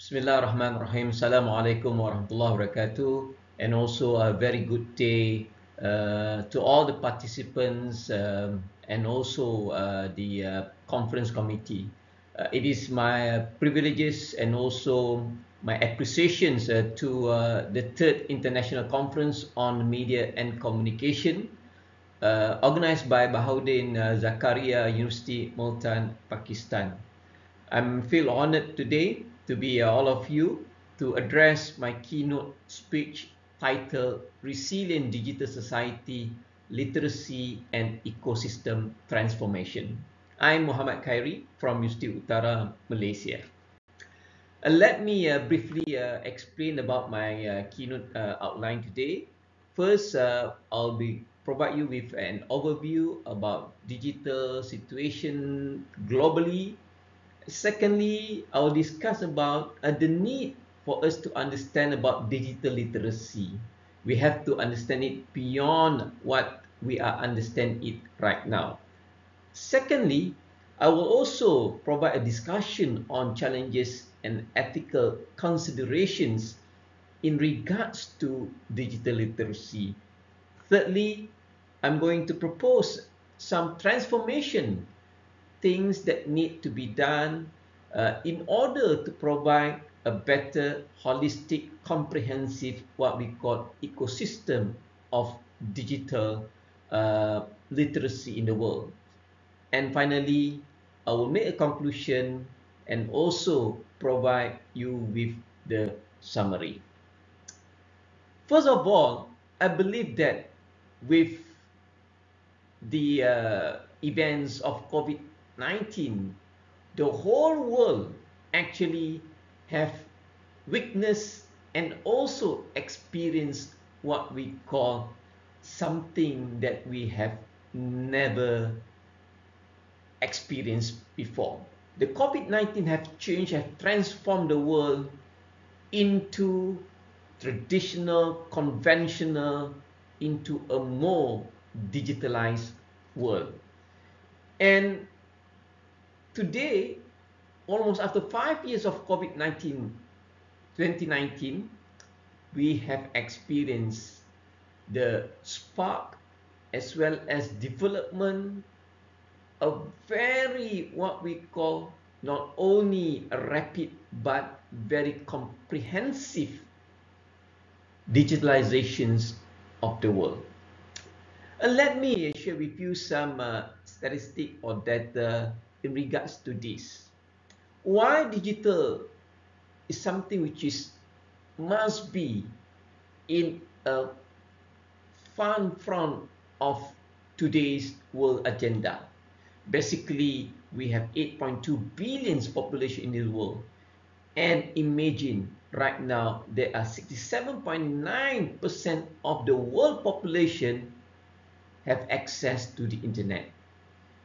Bismillahirrahmanirrahim. Assalamualaikum warahmatullahi wabarakatuh. And also a very good day to all the participants and also the conference committee. It is my privileges and also my appreciations to the third international conference on media and communication organized by Bahauddin Zakaria University, Multan, Pakistan. I feel honored today to be all of you to address my keynote speech titled Resilient Digital Society, Literacy and Ecosystem Transformation. I'm Muhammad Khairi from Universiti Utara, Malaysia. Let me briefly explain about my keynote outline today. First, I'll provide you with an overview about digital situation globally. Secondly, I will discuss about the need for us to understand about digital literacy. We have to understand it beyond what we are understand it right now. Secondly, I will also provide a discussion on challenges and ethical considerations in regards to digital literacy. Thirdly, I'm going to propose some transformation things that need to be done in order to provide a better holistic comprehensive what we call ecosystem of digital literacy in the world. And finally, I will make a conclusion and also provide you with the summary. First of all, I believe that with the events of COVID-19, the whole world actually have witnessed and also experienced what we call something that we have never experienced before. The COVID-19 have changed, have transformed the world into traditional, conventional, into a more digitalized world. And today, almost after 5 years of COVID-19, 2019, we have experienced the spark as well as development of very what we call not only a rapid but very comprehensive digitalizations of the world. Let me share with you some statistic or data in regards to this. Why digital is something which is must be in a front of today's world agenda. Basically, we have 8.2 billion population in the world. And imagine right now there are 67.9% of the world population have access to the internet.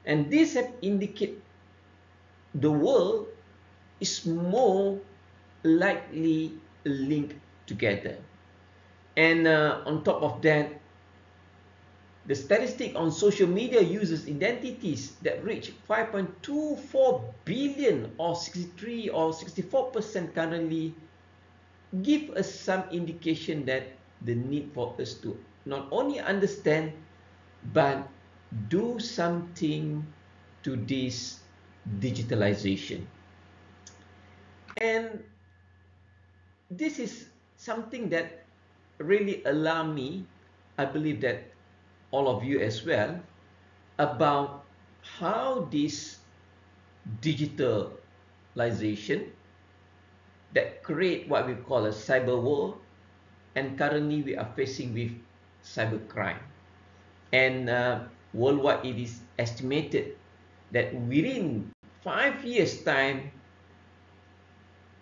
And this have indicate the world is more likely linked together. And on top of that, the statistic on social media users identities that reach 5.24 billion or 63 or 64% currently give us some indication that the need for us to not only understand but do something to this digitalization. And this is something that really alarmed me. I believe that all of you as well, about how this digitalization that create what we call a cyber war, and currently we are facing with cybercrime. And worldwide it is estimated that within 5 years time,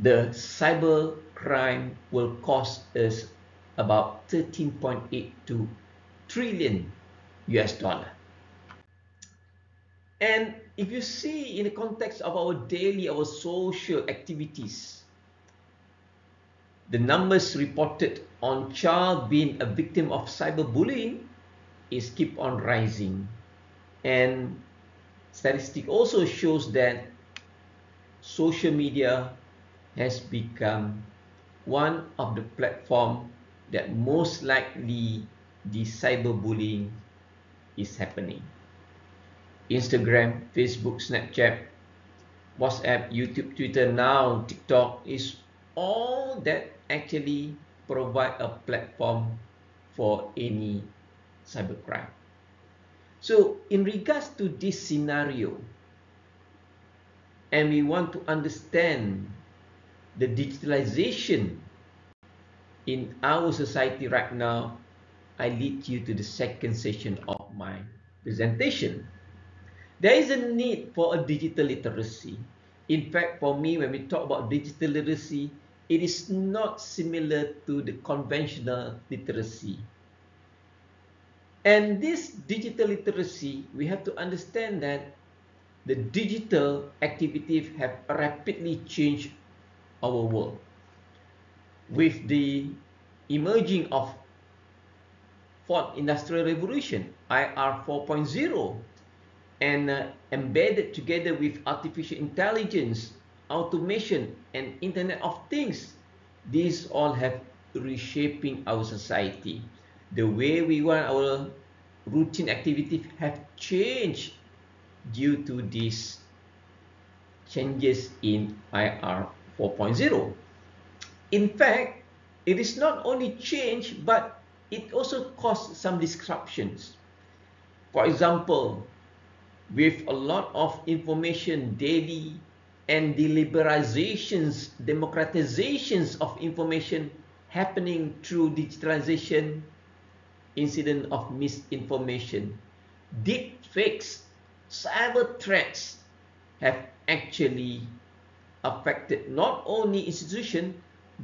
the cyber crime will cost us about 13.82 trillion US dollar. And if you see in the context of our daily, our social activities, the numbers reported on child being a victim of cyberbullying is keep on rising. And statistic also shows that social media has become one of the platform that most likely the cyberbullying is happening. Instagram, Facebook, Snapchat, WhatsApp, YouTube, Twitter, now TikTok is all that actually provide a platform for any cybercrime. So in regards to this scenario, and we want to understand the digitalization in our society right now, I lead you to the second session of my presentation. There is a need for a digital literacy. In fact, for me, when we talk about digital literacy, it is not similar to the conventional literacy. And this digital literacy, we have to understand that the digital activities have rapidly changed our world. With the emerging of Fourth Industrial Revolution, IR 4.0, and embedded together with artificial intelligence, automation, and Internet of Things, these all have reshaping our society. The way we want our routine activities have changed due to these changes in IR 4.0. In fact, it is not only change, but it also caused some disruptions. For example, with a lot of information daily and the democratizations of information happening through digitalization, incident of misinformation, deep fakes, cyber threats have actually affected not only institution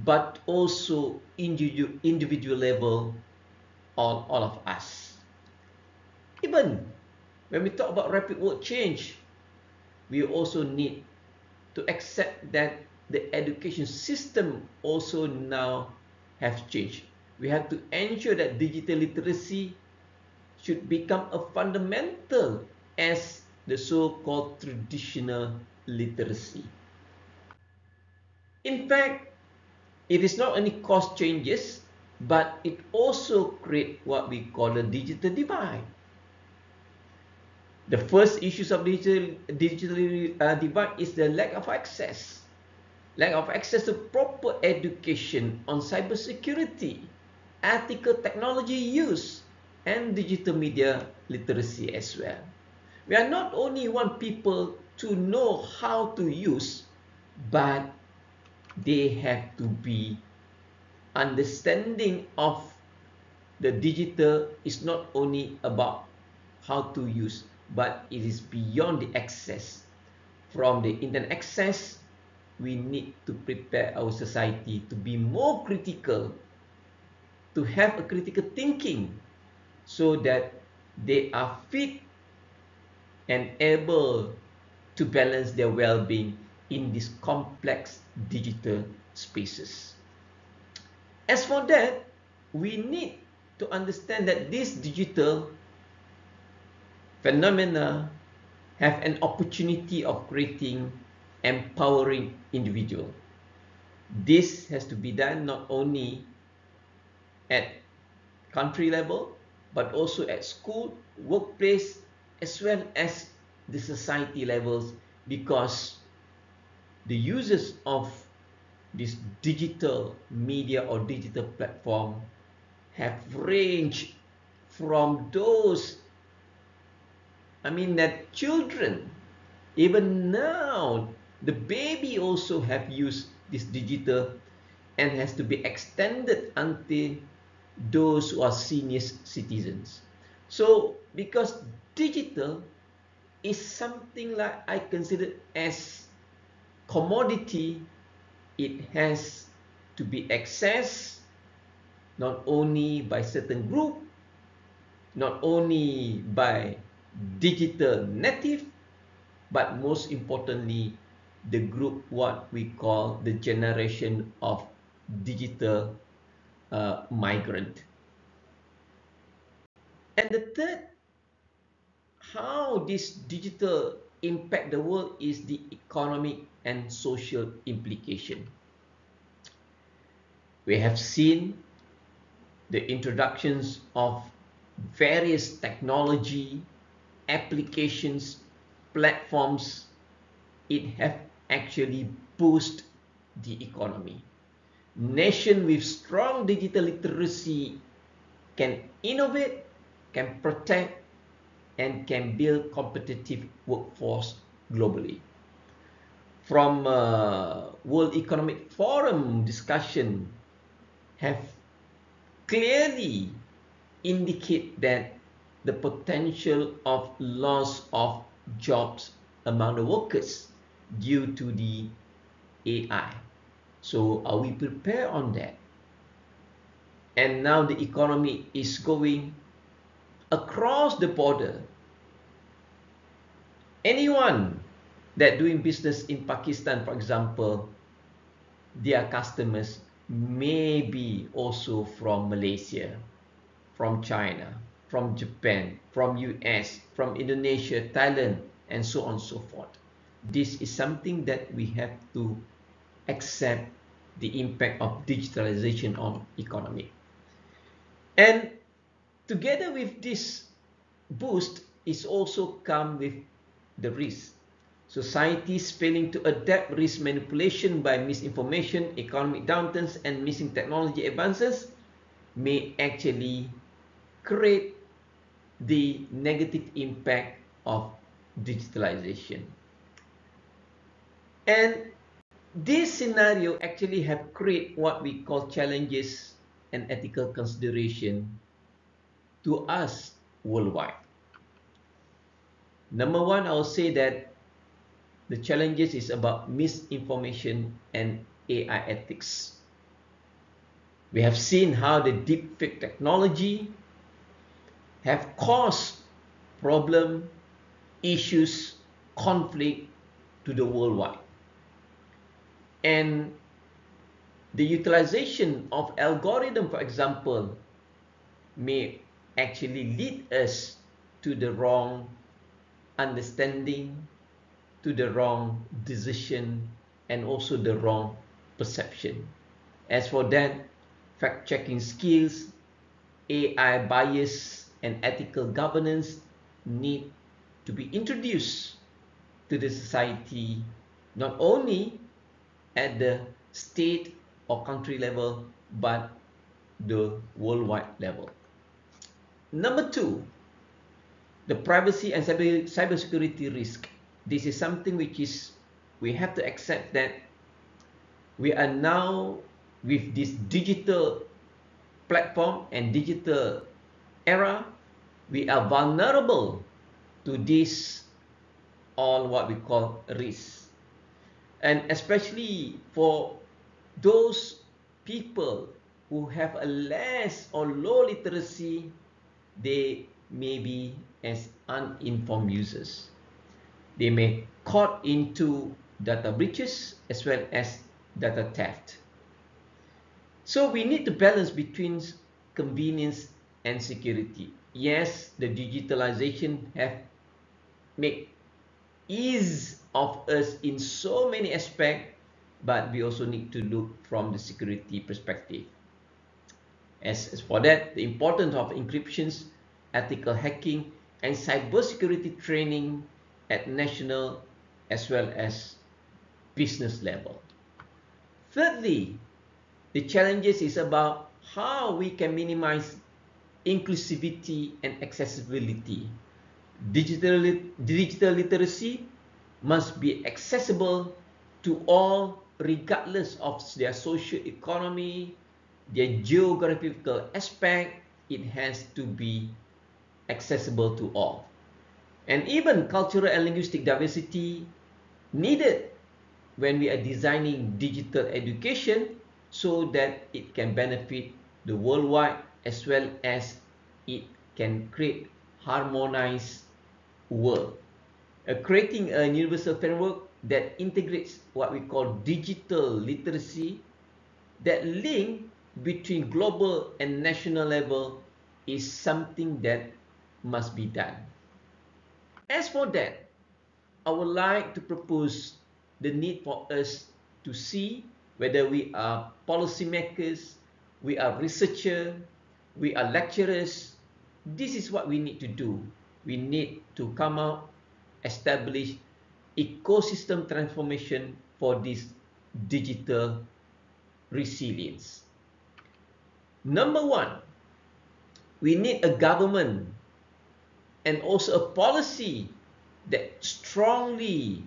but also individual level on all of us. Even when we talk about rapid world change, we also need to accept that the education system also now has changed. We have to ensure that digital literacy should become a fundamental as the so-called traditional literacy. In fact, it is not only cause changes, but it also creates what we call a digital divide. The first issues of digital divide is the lack of access. Lack of access to proper education on cybersecurity, ethical technology use, and digital media literacy as well. We are not only want people to know how to use, but they have to be understanding of the digital is not only about how to use, but it is beyond the access. From the internet access, we need to prepare our society to be more critical, to have a critical thinking, so that they are fit and able to balance their well-being in these complex digital spaces. As for that, we need to understand that this digital phenomena have an opportunity of creating empowering individual. This has to be done not only at country level, but also at school, workplace, as well as the society levels, because the users of this digital media or digital platform have ranged from those, that children, even now, the baby also have used this digital, and has to be extended until those who are senior citizens. So, because digital is something like I consider as commodity, it has to be accessed not only by certain group, not only by digital native, but most importantly, the group what we call the generation of digital migrant. And the third, how this digital impact the world is the economic and social implication. We have seen the introductions of various technology, applications, platforms. It have actually boosted the economy. Nation with strong digital literacy can innovate, can protect, and can build competitive workforce globally. From World Economic Forum discussion have clearly indicate that the potential of loss of jobs among the workers due to the AI. So are we prepared on that? And now the economy is going across the border. Anyone that doing business in Pakistan, for example, their customers may be also from Malaysia, from China, from Japan, from US, from Indonesia, Thailand, and so on and so forth. This is something that we have to accept the impact of digitalization on economy. And together with this boost is also come with the risk. Societies failing to adapt risk manipulation by misinformation, economic downturns, and missing technology advances may actually create the negative impact of digitalization. And this scenario actually have created what we call challenges and ethical consideration to us worldwide. Number one, I will say that the challenges is about misinformation and AI ethics. We have seen how the deepfake technology have caused problem, issues, conflict to the worldwide. And the utilization of algorithm, for example, may actually lead us to the wrong understanding, to the wrong decision, and also the wrong perception. As for that, fact-checking skills, AI bias, and ethical governance need to be introduced to the society, not only at the state or country level, but the worldwide level. Number two, the privacy and cybersecurity risk. This is something which is, we have to accept that we are now with this digital platform and digital era, we are vulnerable to this, all what we call risks. And especially for those people who have a less or low literacy, they may be as uninformed users. They may caught into data breaches as well as data theft. So we need to balance between convenience and security. Yes, the digitalization have made ease of us in so many aspects, but we also need to look from the security perspective. As for that, the importance of encryptions, ethical hacking, and cybersecurity training at national as well as business level. Thirdly, the challenges is about how we can minimize inclusivity and accessibility. Digital literacy must be accessible to all regardless of their social economy, their geographical aspect. It has to be accessible to all. And even cultural and linguistic diversity needed when we are designing digital education so that it can benefit the worldwide as well as it can create harmonized world. Creating a universal framework that integrates what we call digital literacy, that link between global and national level is something that must be done. As for that, I would like to propose the need for us to see whether we are policymakers, we are researchers, we are lecturers. This is what we need to do. We need to come out, establish ecosystem transformation for this digital resilience. Number one, we need a government and also a policy that strongly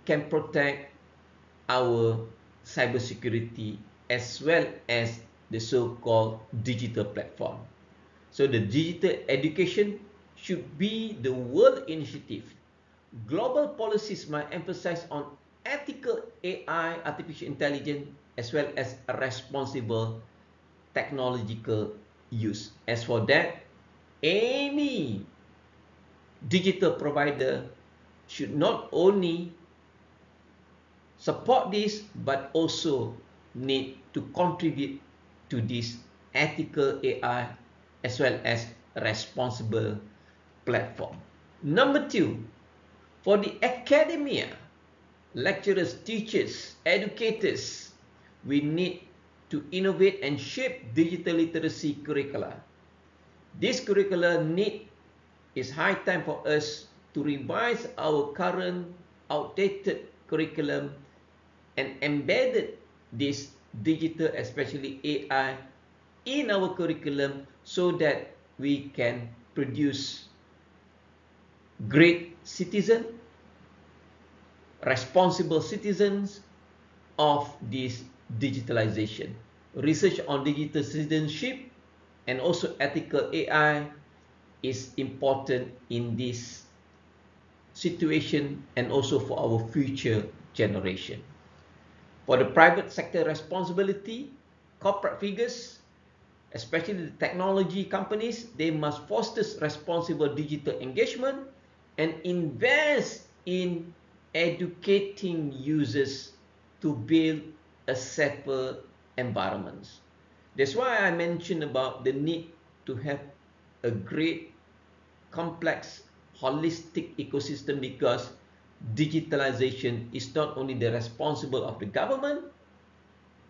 can protect our cybersecurity as well as the so-called digital platform. So the digital education should be the world initiative. Global policies must emphasize on ethical AI, artificial intelligence, as well as a responsible technological use. As for that, any digital provider should not only support this but also need to contribute to this ethical AI as well as responsible platform. Number two, for the academia, lecturers, teachers, educators, we need to innovate and shape digital literacy curricula. This curricula is high time for us to revise our current outdated curriculum and embedded this digital, especially AI, in our curriculum so that we can produce great citizens, responsible citizens of this digitalization. Research on digital citizenship and also ethical AI is important in this situation and also for our future generation. For the private sector responsibility, corporate figures, especially the technology companies, they must foster responsible digital engagement and invest in educating users to build a safer environment. That's why I mentioned about the need to have a great, complex, holistic ecosystem, because digitalization is not only the responsibility of the government,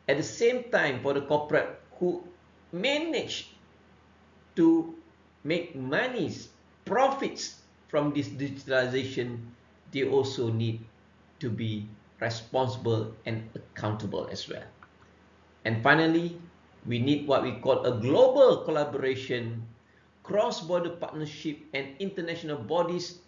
at the same time for the corporate who manage to make monies, profits from this digitalization, they also need to be responsible and accountable as well. And finally, we need what we call a global collaboration, cross-border partnership, and international bodies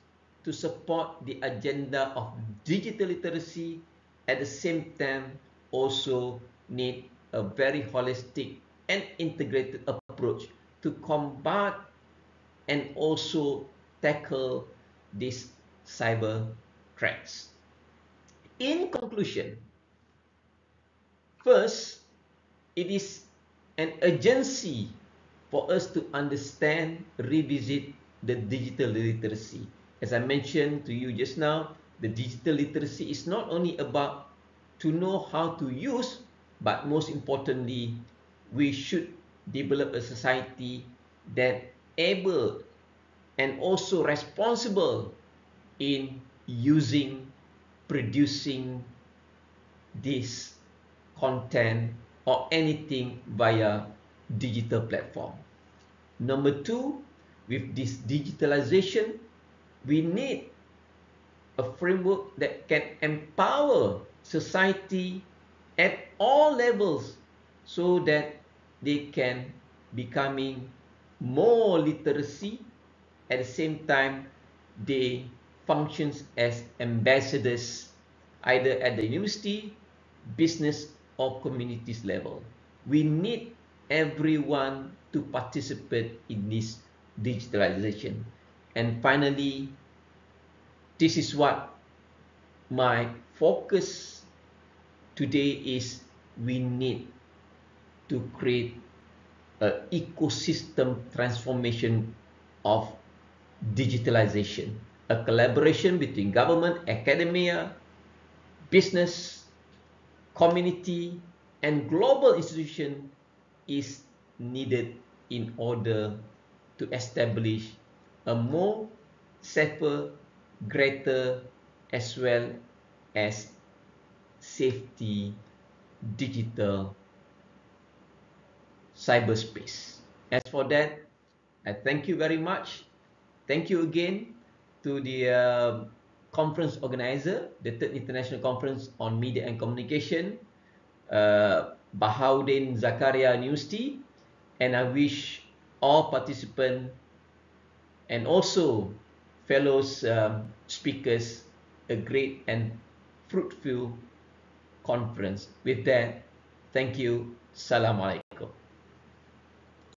to support the agenda of digital literacy. At the same time, also need a very holistic and integrated approach to combat and also tackle these cyber threats. In conclusion, first, it is an urgency for us to understand, revisit the digital literacy. As I mentioned to you just now, the digital literacy is not only about to know how to use, but most importantly, we should develop a society that able and also responsible in using, producing this content or anything via digital platform. Number two, with this digitalization, we need a framework that can empower society at all levels so that they can becoming more literacy. At the same time, they functions as ambassadors either at the university, business, or communities level. We need everyone to participate in this digitalization. And finally, this is what my focus today is. We need to create an ecosystem transformation of digitalization, a collaboration between government, academia, business, community, and global institution is needed in order to establish a more safer, greater, as well as safety digital cyberspace. As for that, I thank you very much. Thank you again to the conference organizer, the Third International Conference on Media and Communication, Bahauddin Zakaria University, and I wish all participants and also fellows speakers a great and fruitful conference. With that, thank you. Salam alaikum.